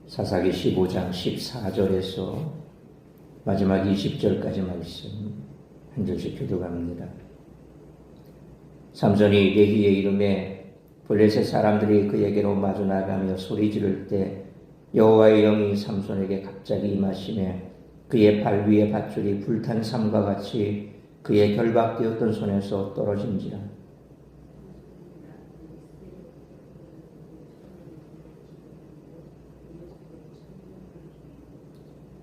사사기 15장 14절에서 마지막 20절까지 말씀 한 절씩 교독합니다. 삼손이 레위의 이름에 블레셋 사람들이 그에게로 마주 나가며 소리 지를 때 여호와의 영이 삼손에게 갑자기 임하시매 그의 발 위에 밧줄이 불탄 삼과 같이 그의 결박되었던 손에서 떨어진지라.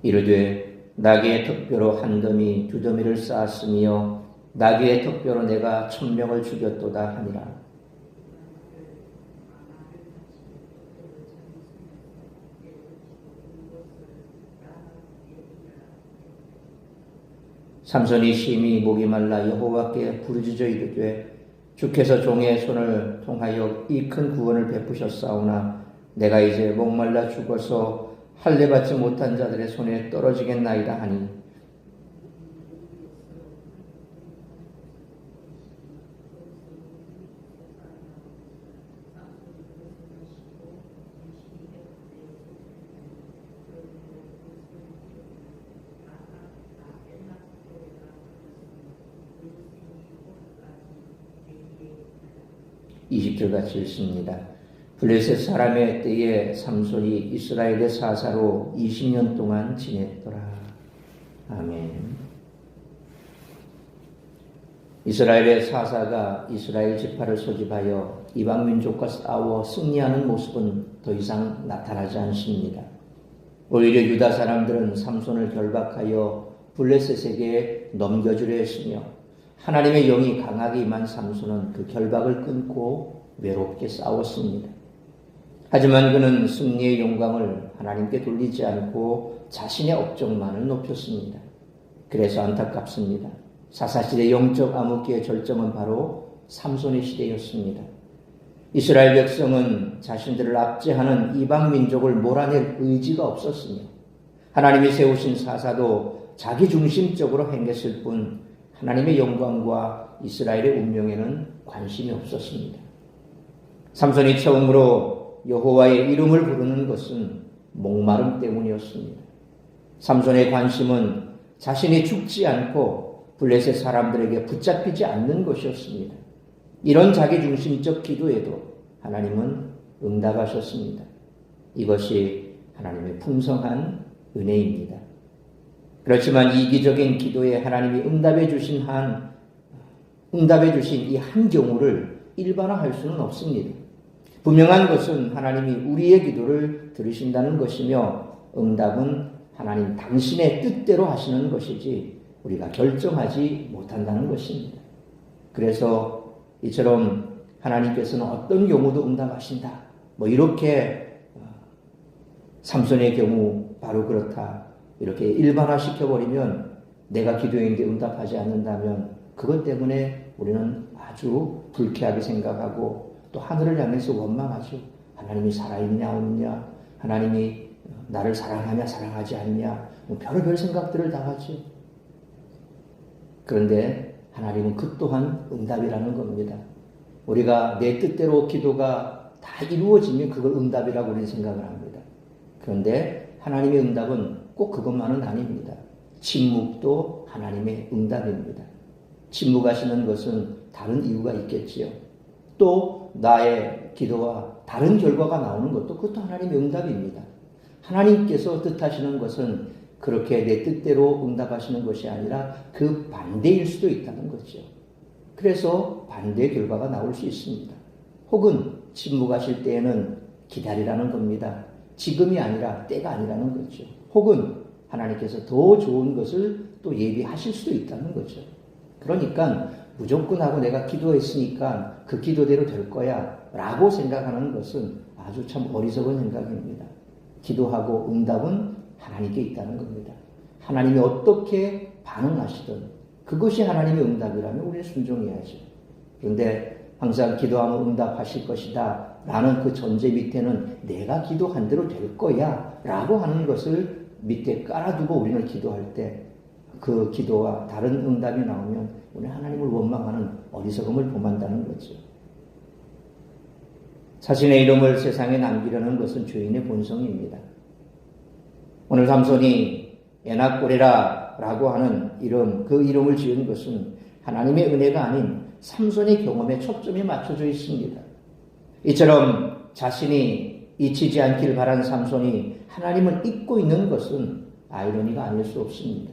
이르되 나귀의 턱뼈로 한 더미 두 더미를 쌓았으며 나귀의 턱뼈로 내가 1000명을 죽였도다 하니라. 삼손이 심히 목이 말라 여호와께 부르짖어 이르되 주께서 종의 손을 통하여 이 큰 구원을 베푸셨사오나 내가 이제 목말라 죽어서 할례 받지 못한 자들의 손에 떨어지겠나이다 하니 (20절) 같이 읽습니다. 블레셋 사람의 때에 삼손이 이스라엘의 사사로 20년 동안 지냈더라. 아멘. 이스라엘의 사사가 이스라엘 지파를 소집하여 이방 민족과 싸워 승리하는 모습은 더 이상 나타나지 않습니다. 오히려 유다 사람들은 삼손을 결박하여 블레셋에게 넘겨주려 했으며 하나님의 영이 강하게 임한 삼손은 그 결박을 끊고 외롭게 싸웠습니다. 하지만 그는 승리의 영광을 하나님께 돌리지 않고 자신의 업적만을 높였습니다. 그래서 안타깝습니다. 사사시대 영적 암흑기의 절정은 바로 삼손의 시대였습니다. 이스라엘 백성은 자신들을 압제하는 이방 민족을 몰아낼 의지가 없었으며 하나님이 세우신 사사도 자기중심적으로 행했을 뿐 하나님의 영광과 이스라엘의 운명에는 관심이 없었습니다. 삼손이 처음으로 여호와의 이름을 부르는 것은 목마름 때문이었습니다. 삼손의 관심은 자신이 죽지 않고 블레셋 사람들에게 붙잡히지 않는 것이었습니다. 이런 자기중심적 기도에도 하나님은 응답하셨습니다. 이것이 하나님의 풍성한 은혜입니다. 그렇지만 이기적인 기도에 하나님이 응답해 주신 이 한 경우를 일반화할 수는 없습니다. 분명한 것은 하나님이 우리의 기도를 들으신다는 것이며 응답은 하나님 당신의 뜻대로 하시는 것이지 우리가 결정하지 못한다는 것입니다. 그래서 이처럼 하나님께서는 어떤 경우도 응답하신다. 이렇게 삼손의 경우 바로 그렇다. 이렇게 일반화시켜버리면 내가 기도했는데 응답하지 않는다면 그것 때문에 우리는 아주 불쾌하게 생각하고 또 하늘을 향해서 원망하죠. 하나님이 살아있냐 없냐, 하나님이 나를 사랑하냐 사랑하지 않냐, 별의별 생각들을 다 하죠. 그런데 하나님은 그 또한 응답이라는 겁니다. 우리가 내 뜻대로 기도가 다 이루어지면 그걸 응답이라고 우리는 생각을 합니다. 그런데 하나님의 응답은 꼭 그것만은 아닙니다. 침묵도 하나님의 응답입니다. 침묵하시는 것은 다른 이유가 있겠지요. 또 나의 기도와 다른 결과가 나오는 것도 그것도 하나님의 응답입니다. 하나님께서 뜻하시는 것은 그렇게 내 뜻대로 응답하시는 것이 아니라 그 반대일 수도 있다는 거죠. 그래서 반대의 결과가 나올 수 있습니다. 혹은 침묵하실 때에는 기다리라는 겁니다. 지금이 아니라 때가 아니라는 거죠. 혹은 하나님께서 더 좋은 것을 또 예비하실 수도 있다는 거죠. 그러니까 무조건 하고 내가 기도했으니까 그 기도대로 될 거야 라고 생각하는 것은 아주 참 어리석은 생각입니다. 기도하고 응답은 하나님께 있다는 겁니다. 하나님이 어떻게 반응하시든 그것이 하나님의 응답이라면 우리는 순종해야죠. 그런데 항상 기도하면 응답하실 것이다 라는 그 전제 밑에는 내가 기도한 대로 될 거야 라고 하는 것을 밑에 깔아두고 우리는 기도할 때 그 기도와 다른 응답이 나오면 우리는 하나님을 원망하는 어리석음을 범한다는 거죠. 자신의 이름을 세상에 남기려는 것은 죄인의 본성입니다. 오늘 삼손이 에나꼬레라 라고 하는 이름, 그 이름을 지은 것은 하나님의 은혜가 아닌 삼손의 경험에 초점이 맞춰져 있습니다. 이처럼 자신이 잊히지 않길 바란 삼손이 하나님을 잊고 있는 것은 아이러니가 아닐 수 없습니다.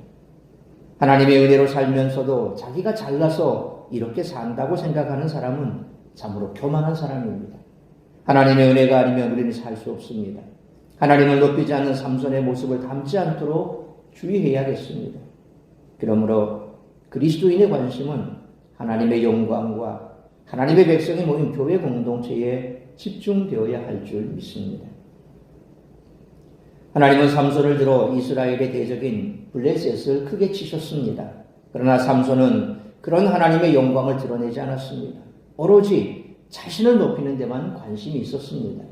하나님의 은혜로 살면서도 자기가 잘나서 이렇게 산다고 생각하는 사람은 참으로 교만한 사람입니다. 하나님의 은혜가 아니면 우리는 살 수 없습니다. 하나님을 높이지 않는 삼손의 모습을 담지 않도록 주의해야겠습니다. 그러므로 그리스도인의 관심은 하나님의 영광과 하나님의 백성이 모인 교회 공동체에 집중되어야 할 줄 믿습니다. 하나님은 삼손을 들어 이스라엘의 대적인 블레셋을 크게 치셨습니다. 그러나 삼손은 그런 하나님의 영광을 드러내지 않았습니다. 오로지 자신을 높이는 데만 관심이 있었습니다.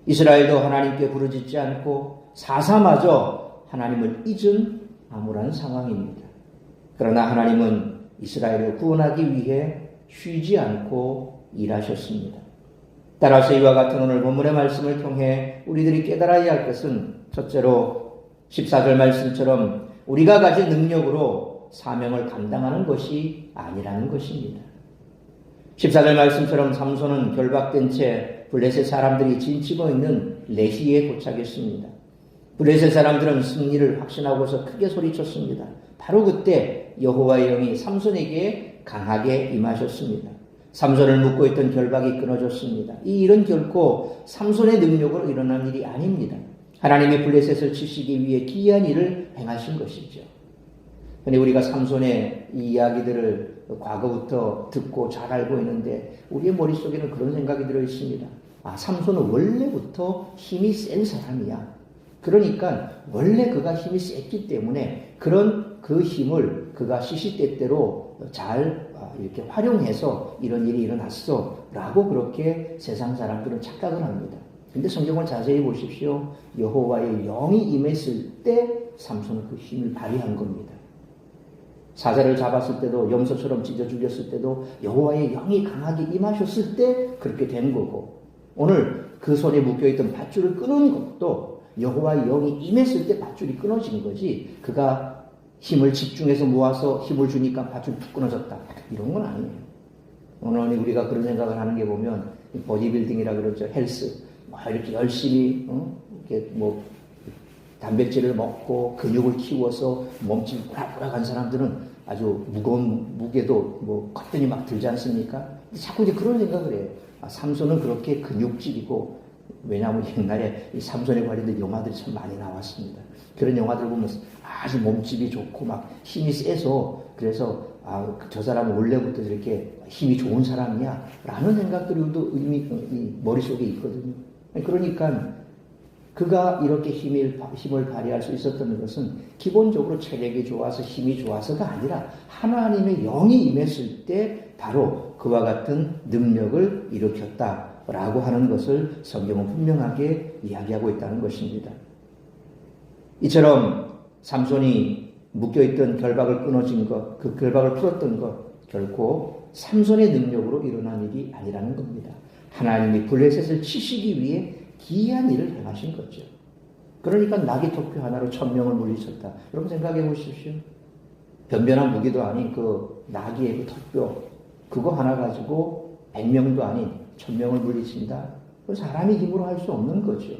이스라엘도 하나님께 부르짖지 않고 사사마저 하나님을 잊은 암울한 상황입니다. 그러나 하나님은 이스라엘을 구원하기 위해 쉬지 않고 일하셨습니다. 따라서 이와 같은 오늘 본문의 말씀을 통해 우리들이 깨달아야 할 것은 첫째로 14절 말씀처럼 우리가 가진 능력으로 사명을 감당하는 것이 아니라는 것입니다. 14절 말씀처럼 삼손은 결박된 채 블레셋 사람들이 진치고 있는 레히에 도착했습니다. 블레셋 사람들은 승리를 확신하고서 크게 소리쳤습니다. 바로 그때 여호와의 영이 삼손에게 강하게 임하셨습니다. 삼손을 묶고 있던 결박이 끊어졌습니다. 이 일은 결코 삼손의 능력으로 일어난 일이 아닙니다. 하나님의 블레셋을 치시기 위해 기이한 일을 행하신 것이죠. 그런데 우리가 삼손의 이 이야기들을 과거부터 듣고 잘 알고 있는데 우리의 머릿속에는 그런 생각이 들어 있습니다. 아, 삼손은 원래부터 힘이 센 사람이야. 그러니까 원래 그가 힘이 셌기 때문에 그런 그 힘을 그가 시시때때로 잘 이렇게 활용해서 이런 일이 일어났어 라고 그렇게 세상 사람들은 착각을 합니다. 근데 성경을 자세히 보십시오. 여호와의 영이 임했을 때 삼손은 그 힘을 발휘한 겁니다. 사자를 잡았을 때도 염소처럼 찢어 죽였을 때도 여호와의 영이 강하게 임하셨을 때 그렇게 된 거고, 오늘 그 손에 묶여있던 밧줄을 끊은 것도 여호와의 영이 임했을 때 밧줄이 끊어진 거지, 그가 힘을 집중해서 모아서 힘을 주니까 밧줄이 툭 끊어졌다 이런 건 아니에요. 오늘 우리가 그런 생각을 하는 게 보면 보디빌딩이라 그러죠. 헬스 이렇게 열심히 이렇게 뭐 단백질을 먹고 근육을 키워서 몸집이 꾸락꾸락한 사람들은 아주 무거운 무게도 뭐 거뜬히 막 들지 않습니까? 자꾸 이제 그런 생각을 해요. 삼손은 그렇게 근육질이고, 왜냐하면 옛날에 이 삼손에 관련된 영화들이 참 많이 나왔습니다. 그런 영화들을 보면서 아주 몸집이 좋고 막 힘이 세서, 그래서 저 사람은 원래부터 이렇게 힘이 좋은 사람이야 라는 생각들도 이미 머릿속에 있거든요. 그러니까 그가 이렇게 힘을 발휘할 수 있었던 것은 기본적으로 체력이 좋아서 힘이 좋아서가 아니라 하나님의 영이 임했을 때 바로 그와 같은 능력을 일으켰다라고 하는 것을 성경은 분명하게 이야기하고 있다는 것입니다. 이처럼 삼손이 묶여있던 결박을 끊어진 것, 그 결박을 풀었던 것, 결코 삼손의 능력으로 일어난 일이 아니라는 겁니다. 하나님이 블레셋을 치시기 위해 기이한 일을 행하신 거죠. 그러니까 나귀 턱뼈 하나로 1000명을 물리쳤다. 여러분 생각해 보십시오. 변변한 무기도 아닌 그 나귀의 그 턱뼈, 그거 하나 가지고 100명도 아닌 1000명을 물리친다. 그 사람이 힘으로 할 수 없는 거죠.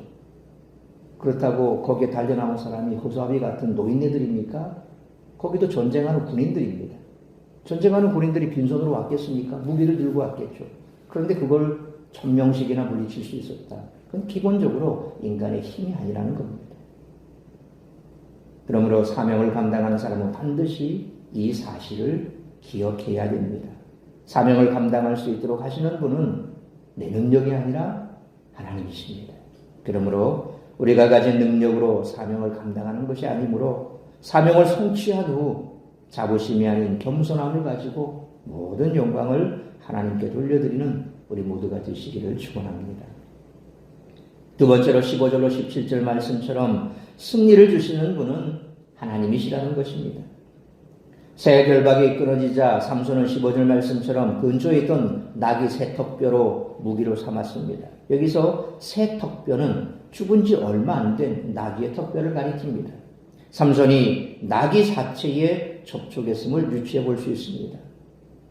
그렇다고 거기에 달려나온 사람이 호수아비 같은 노인네들입니까? 거기도 전쟁하는 군인들입니다. 전쟁하는 군인들이 빈손으로 왔겠습니까? 무기를 들고 왔겠죠. 그런데 그걸 1000명씩이나 물리칠 수 있었다. 그건 기본적으로 인간의 힘이 아니라는 겁니다. 그러므로 사명을 감당하는 사람은 반드시 이 사실을 기억해야 됩니다. 사명을 감당할 수 있도록 하시는 분은 내 능력이 아니라 하나님이십니다. 그러므로 우리가 가진 능력으로 사명을 감당하는 것이 아니므로 사명을 성취한 후 자부심이 아닌 겸손함을 가지고 모든 영광을 하나님께 돌려드리는 우리 모두가 되시기를 축원합니다. 두 번째로 15절로 17절 말씀처럼 승리를 주시는 분은 하나님이시라는 것입니다. 새 결박이 끊어지자 삼손은 15절 말씀처럼 근처에 있던 나귀 새 턱뼈로 무기로 삼았습니다. 여기서 새 턱뼈는 죽은 지 얼마 안 된 나귀의 턱뼈를 가리킵니다. 삼손이 나귀 사체에 접촉했음을 유추해 볼 수 있습니다.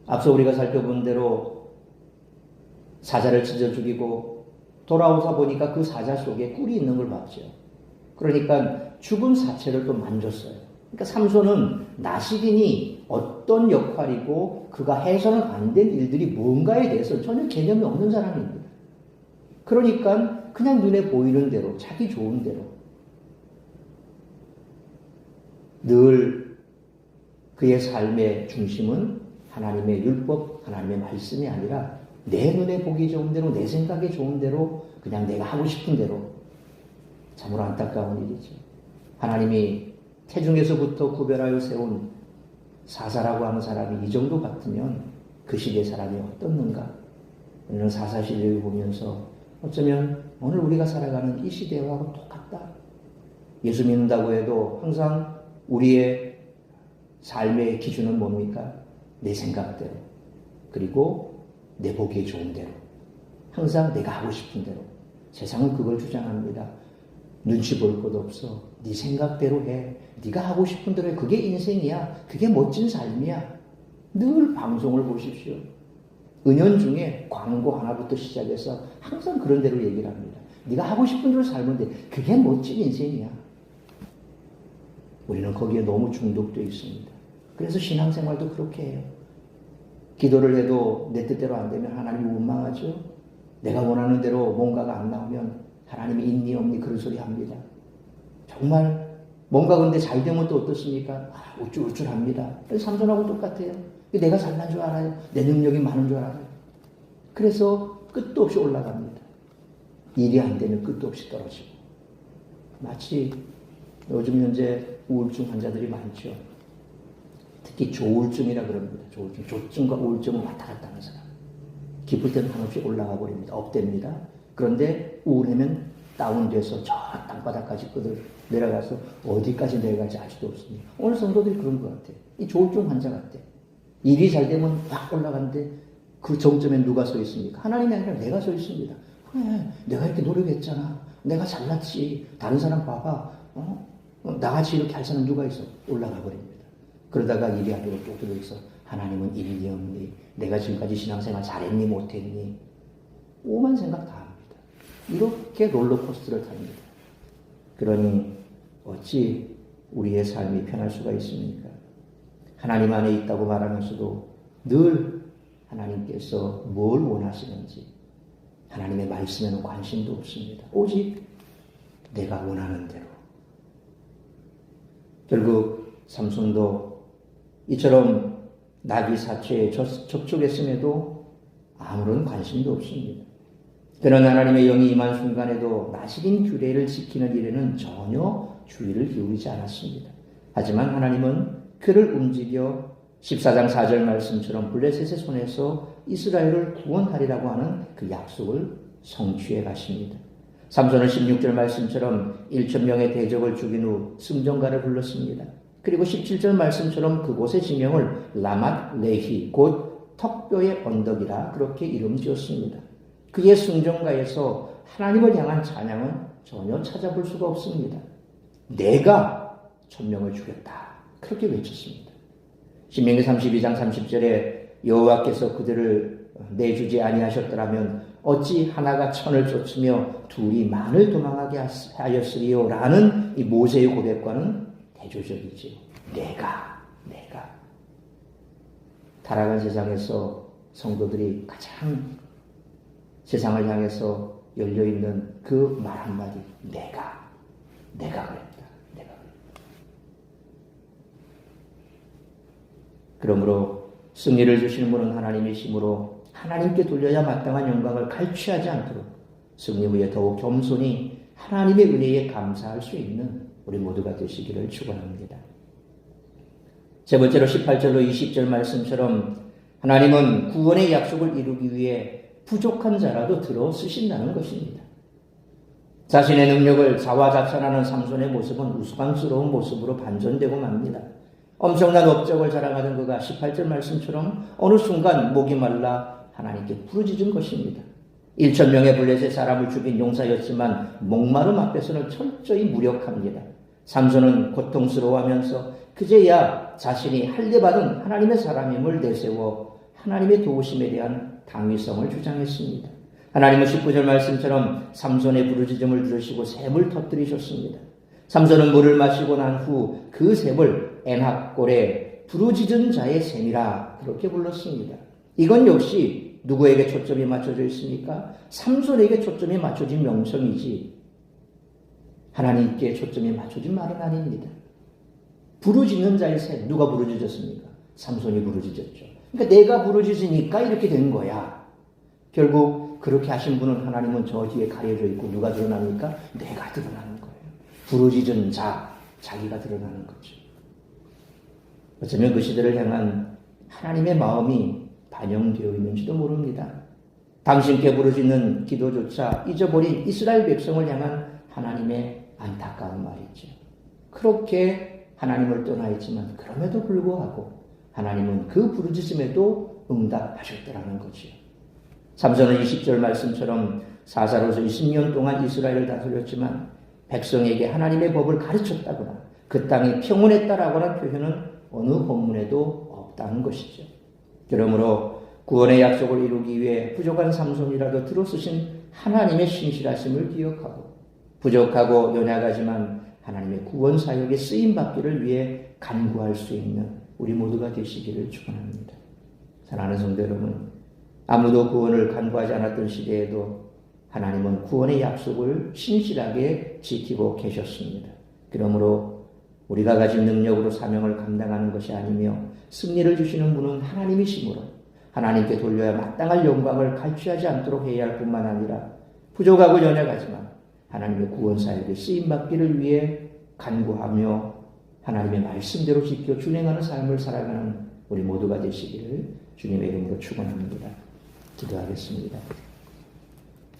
앞서 우리가 살펴본 대로 사자를 찢어 죽이고 돌아오사 보니까 그 사자 속에 꿀이 있는 걸 봤죠. 그러니까 죽은 사체를 또 만졌어요. 그러니까 삼손은 나시린이 어떤 역할이고 그가 해서는 안 된 일들이 뭔가에 대해서 전혀 개념이 없는 사람입니다. 그러니까 그냥 눈에 보이는 대로 자기 좋은 대로 늘 그의 삶의 중심은 하나님의 율법, 하나님의 말씀이 아니라 내 눈에 보기 좋은 대로, 내 생각에 좋은 대로, 그냥 내가 하고 싶은 대로. 참으로 안타까운 일이죠. 하나님이 태중에서부터 구별하여 세운 사사라고 하는 사람이 이 정도 같으면 그 시대의 사람이 어떻는가? 우리는 사사시대를 보면서 어쩌면 오늘 우리가 살아가는 이 시대와 똑같다. 예수 믿는다고 해도 항상 우리의 삶의 기준은 뭡니까? 내 생각대로, 그리고 내 보기에 좋은 대로, 항상 내가 하고 싶은 대로. 세상은 그걸 주장합니다. 눈치 볼 것 없어. 네 생각대로 해. 네가 하고 싶은 대로 해. 그게 인생이야. 그게 멋진 삶이야. 늘 방송을 보십시오. 은연중에 광고 하나부터 시작해서 항상 그런 대로 얘기를 합니다. 네가 하고 싶은 대로 살면 돼. 그게 멋진 인생이야. 우리는 거기에 너무 중독되어 있습니다. 그래서 신앙생활도 그렇게 해요. 기도를 해도 내 뜻대로 안 되면 하나님이 원망하죠. 내가 원하는 대로 뭔가가 안 나오면 하나님이 있니 없니 그런 소리 합니다. 정말 뭔가 근데 잘 되면 또 어떻습니까? 우쭐우쭐합니다. 그래서 삼손하고 똑같아요. 내가 잘난 줄 알아요. 내 능력이 많은 줄 알아요. 그래서 끝도 없이 올라갑니다. 일이 안 되면 끝도 없이 떨어지고. 마치 요즘 현재 우울증 환자들이 많죠. 특히 조울증이라 그럽니다. 조울증. 조증과 우울증은 왔다 갔다 하는 사람. 기쁠 때는 한없이 올라가 버립니다. 업됩니다. 그런데 우울하면 다운돼서 저 땅바닥까지 내려가서 어디까지 내려갈지 알 수도 없습니다. 오늘 성도들이 그런 것 같아요. 이 조울증 환자 같아요. 일이 잘 되면 확 올라가는데 그 정점에 누가 서 있습니까? 하나님이 아니라 내가 서 있습니다. 그래, 내가 이렇게 노력했잖아. 내가 잘났지. 다른 사람 봐봐. 나같이 이렇게 할 사람 누가 있어? 올라가 버립니다. 그러다가 일이 안 되고 또 들어있어. 하나님은 있니 없니? 내가 지금까지 신앙생활 잘했니 못했니? 오만 생각 다 합니다. 이렇게 롤러코스터를 탑니다. 그러니 어찌 우리의 삶이 편할 수가 있습니까? 하나님 안에 있다고 말하면서도 늘 하나님께서 뭘 원하시는지 하나님의 말씀에는 관심도 없습니다. 오직 내가 원하는 대로. 결국 삼손도 이처럼 나귀 사체에 접촉했음에도 아무런 관심도 없습니다. 그는 하나님의 영이 임한 순간에도 나시린 규례를 지키는 일에는 전혀 주의를 기울이지 않았습니다. 하지만 하나님은 그를 움직여 14장 4절 말씀처럼 블레셋의 손에서 이스라엘을 구원하리라고 하는 그 약속을 성취해 가십니다. 삼손은 16절 말씀처럼 1,000명의 대적을 죽인 후 승전가를 불렀습니다. 그리고 17절 말씀처럼 그곳의 지명을 라맛 레히 곧 턱뼈의 언덕이라 그렇게 이름 지었습니다. 그의 승전가에서 하나님을 향한 찬양은 전혀 찾아볼 수가 없습니다. 내가 1,000명을 죽였다. 그렇게 외쳤습니다. 신명기 32장 30절에 여호와께서 그들을 내주지 아니하셨더라면 어찌 하나가 1,000을 쫓으며 둘이 만을 도망하게 하였으리요 라는 이 모세의 고백과는 대조적이지요. 내가 타락한 세상에서 성도들이 가장 세상을 향해서 열려있는 그 말 한마디, 내가 그랬다. 그러므로 승리를 주시는 분은 하나님이시므로 하나님께 돌려야 마땅한 영광을 갈취하지 않도록 승리 후에 더욱 겸손히 하나님의 은혜에 감사할 수 있는 우리 모두가 되시기를 축원합니다. 세 번째로 18절로 20절 말씀처럼 하나님은 구원의 약속을 이루기 위해 부족한 자라도 들어 쓰신다는 것입니다. 자신의 능력을 자화자찬하는 삼손의 모습은 우스꽝스러운 모습으로 반전되고 맙니다. 엄청난 업적을 자랑하던 그가 18절 말씀처럼 어느 순간 목이 말라 하나님께 부르짖은 것입니다. 1,000명의 블레셋 사람을 죽인 용사였지만 목마름 앞에서는 철저히 무력합니다. 삼손은 고통스러워하면서 그제야 자신이 할례받은 하나님의 사람임을 내세워 하나님의 도우심에 대한 당위성을 주장했습니다. 하나님은 19절 말씀처럼 삼손의 부르짖음을 들으시고 샘을 터뜨리셨습니다. 삼손은 물을 마시고 난 후 그 샘을 엔합골에 부르짖은 자의 샘이라 그렇게 불렀습니다. 이건 역시 누구에게 초점이 맞춰져 있습니까? 삼손에게 초점이 맞춰진 명성이지 하나님께 초점이 맞춰진 말은 아닙니다. 부르짖는 자의 샘, 누가 부르짖었습니까? 삼손이 부르짖었죠. 그러니까 내가 부르짖으니까 이렇게 된 거야. 결국 그렇게 하신 분은 하나님은 저 뒤에 가려져 있고 누가 드러납니까? 내가 드러나는 거예요. 부르짖은 자, 자기가 드러나는 거죠. 어쩌면 그 시대를 향한 하나님의 마음이 반영되어 있는지도 모릅니다. 당신께 부르짖는 기도조차 잊어버린 이스라엘 백성을 향한 하나님의 안타까운 말이죠. 그렇게 하나님을 떠나 있지만 그럼에도 불구하고 하나님은 그 부르짖음에도 응답하셨더라는 거죠. 삼손은 20절 말씀처럼 사사로서 20년 동안 이스라엘을 다스렸지만 백성에게 하나님의 법을 가르쳤다거나 그 땅이 평온했다라고는 표현은 어느 본문에도 없다는 것이죠. 그러므로 구원의 약속을 이루기 위해 부족한 삼손이라도 들어쓰신 하나님의 신실하심을 기억하고 부족하고 연약하지만 하나님의 구원 사역에 쓰임받기를 위해 간구할 수 있는 우리 모두가 되시기를 축원합니다. 사랑하는 성도 여러분, 아무도 구원을 간구하지 않았던 시대에도 하나님은 구원의 약속을 신실하게 지키고 계셨습니다. 그러므로 우리가 가진 능력으로 사명을 감당하는 것이 아니며 승리를 주시는 분은 하나님이시므로 하나님께 돌려야 마땅할 영광을 갈취하지 않도록 해야 할 뿐만 아니라 부족하고 연약하지만 하나님의 구원 사역에 쓰임받기를 위해 간구하며 하나님의 말씀대로 지켜 준행하는 삶을 살아가는 우리 모두가 되시기를 주님의 이름으로 축원합니다. 기도하겠습니다.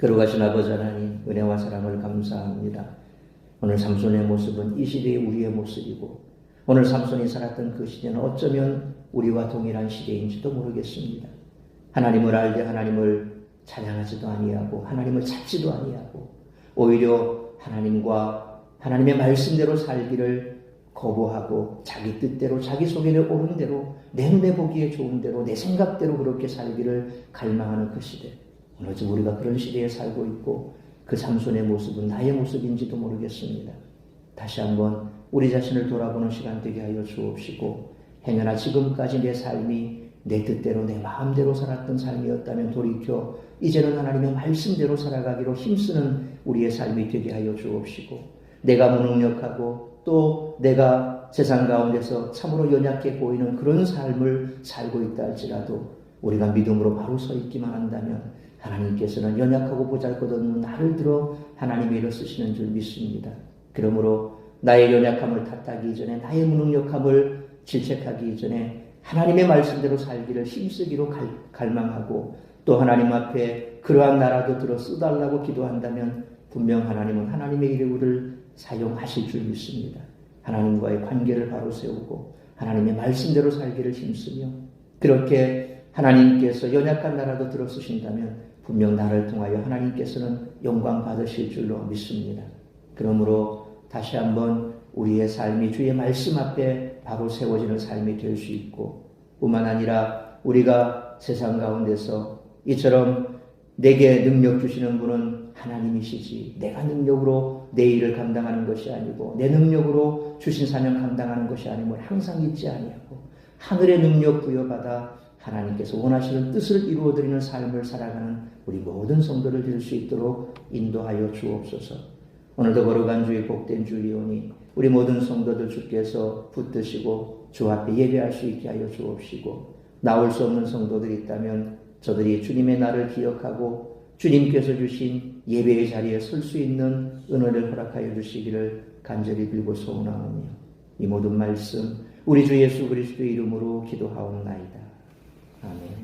걸어가신 아버지 하나님, 은혜와 사랑을 감사합니다. 오늘 삼손의 모습은 이 시대의 우리의 모습이고 오늘 삼손이 살았던 그 시대는 어쩌면 우리와 동일한 시대인지도 모르겠습니다. 하나님을 알되 하나님을 찬양하지도 아니하고 하나님을 찾지도 아니하고 오히려 하나님과 하나님의 말씀대로 살기를 거부하고 자기 뜻대로 자기 속에 오른 대로 내 눈에 보기에 좋은 대로 내 생각대로 그렇게 살기를 갈망하는 그 시대. 오늘 우리가 그런 시대에 살고 있고 그 삼손의 모습은 나의 모습인지도 모르겠습니다. 다시 한번 우리 자신을 돌아보는 시간 되게 하여 주옵시고 행여나 지금까지 내 삶이 내 뜻대로 내 마음대로 살았던 삶이었다면 돌이켜 이제는 하나님의 말씀대로 살아가기로 힘쓰는 우리의 삶이 되게 하여 주옵시고 내가 무능력하고 또 내가 세상 가운데서 참으로 연약해 보이는 그런 삶을 살고 있다 할지라도 우리가 믿음으로 바로 서 있기만 한다면 하나님께서는 연약하고 보잘것없는 나를 들어 하나님의 일을 쓰시는 줄 믿습니다. 그러므로 나의 연약함을 탓하기 이전에 나의 무능력함을 질책하기 이전에 하나님의 말씀대로 살기를 힘쓰기로 갈망하고 또 하나님 앞에 그러한 나라도 들어 쓰달라고 기도한다면 분명 하나님은 하나님의 이름을 사용하실 줄 믿습니다. 하나님과의 관계를 바로 세우고 하나님의 말씀대로 살기를 힘쓰며 그렇게 하나님께서 연약한 나라도 들어 쓰신다면 분명 나를 통하여 하나님께서는 영광 받으실 줄로 믿습니다. 그러므로 다시 한번 우리의 삶이 주의 말씀 앞에 바로 세워지는 삶이 될 수 있고 뿐만 아니라 우리가 세상 가운데서 이처럼 내게 능력 주시는 분은 하나님이시지 내가 능력으로 내 일을 감당하는 것이 아니고 내 능력으로 주신 사명 감당하는 것이 아님을 항상 잊지 아니하고 하늘의 능력 부여받아 하나님께서 원하시는 뜻을 이루어드리는 삶을 살아가는 우리 모든 성도를 될 수 있도록 인도하여 주옵소서. 오늘도 거룩한 주의 복된 주일이오니 우리 모든 성도들 주께서 붙드시고 주 앞에 예배할 수 있게 하여 주옵시고 나올 수 없는 성도들이 있다면 저들이 주님의 날을 기억하고 주님께서 주신 예배의 자리에 설 수 있는 은혜를 허락하여 주시기를 간절히 빌고 소원하오며 이 모든 말씀 우리 주 예수 그리스도의 이름으로 기도하옵나이다. 아멘.